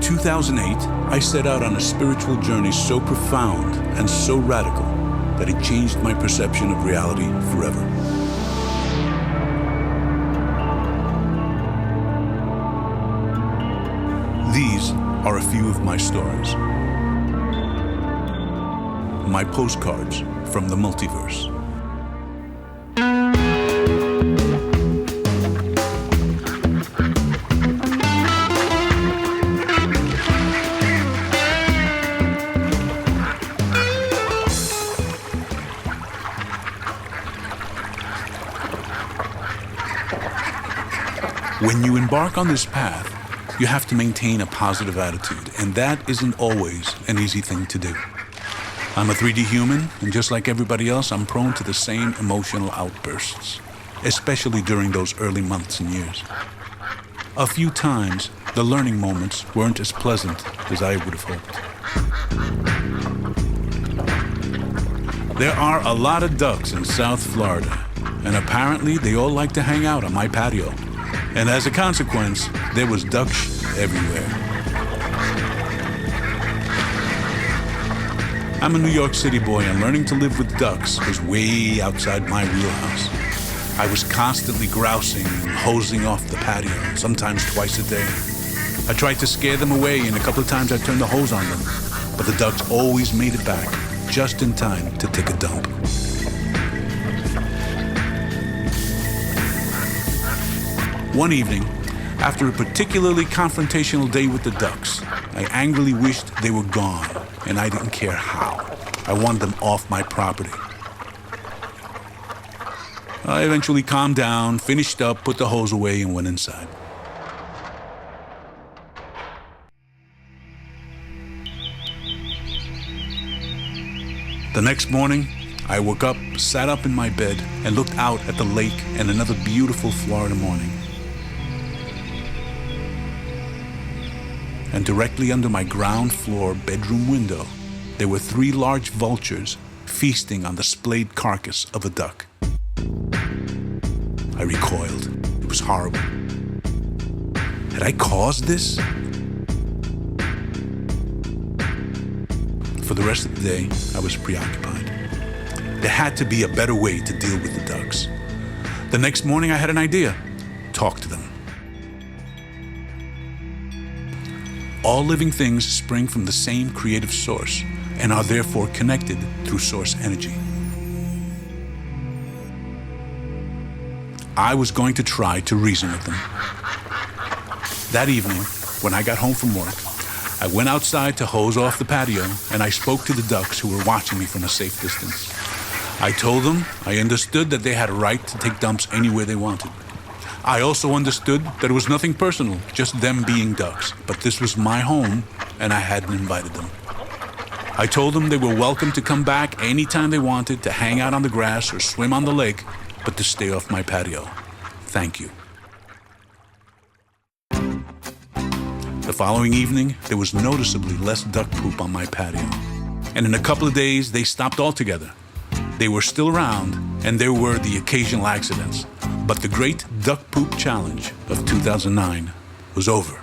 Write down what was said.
2008, I set out on a spiritual journey so profound and so radical that it changed my perception of reality forever. These are a few of my stories. My postcards from the multiverse. When you embark on this path, you have to maintain a positive attitude, and that isn't always an easy thing to do. I'm a 3D human, and just like everybody else, I'm prone to the same emotional outbursts, especially during those early months and years. A few times, the learning moments weren't as pleasant as I would have hoped. There are a lot of ducks in South Florida, and apparently they all like to hang out on my patio. And as a consequence, there was duck everywhere. I'm a New York City boy, and learning to live with ducks was way outside my wheelhouse. I was constantly grousing and hosing off the patio, sometimes twice a day. I tried to scare them away, and a couple of times I turned the hose on them, but the ducks always made it back just in time to take a dump. One evening, after a particularly confrontational day with the ducks, I angrily wished they were gone, and I didn't care how. I wanted them off my property. I eventually calmed down, finished up, put the hose away, and went inside. The next morning, I woke up, sat up in my bed, and looked out at the lake and another beautiful Florida morning. And directly under my ground floor bedroom window, there were 3 large vultures feasting on the splayed carcass of a duck. I recoiled. It was horrible. Had I caused this? For the rest of the day, I was preoccupied. There had to be a better way to deal with the ducks. The next morning, I had an idea. Talk to them. All living things spring from the same creative source and are therefore connected through source energy. I was going to try to reason with them. That evening, when I got home from work, I went outside to hose off the patio, and I spoke to the ducks who were watching me from a safe distance. I told them I understood that they had a right to take dumps anywhere they wanted. I also understood that it was nothing personal, just them being ducks. But this was my home, and I hadn't invited them. I told them they were welcome to come back anytime they wanted, to hang out on the grass or swim on the lake, but to stay off my patio. Thank you. The following evening, there was noticeably less duck poop on my patio. And in a couple of days, they stopped altogether. They were still around, and there were the occasional accidents. But the Great Duck Poop Challenge of 2009 was over.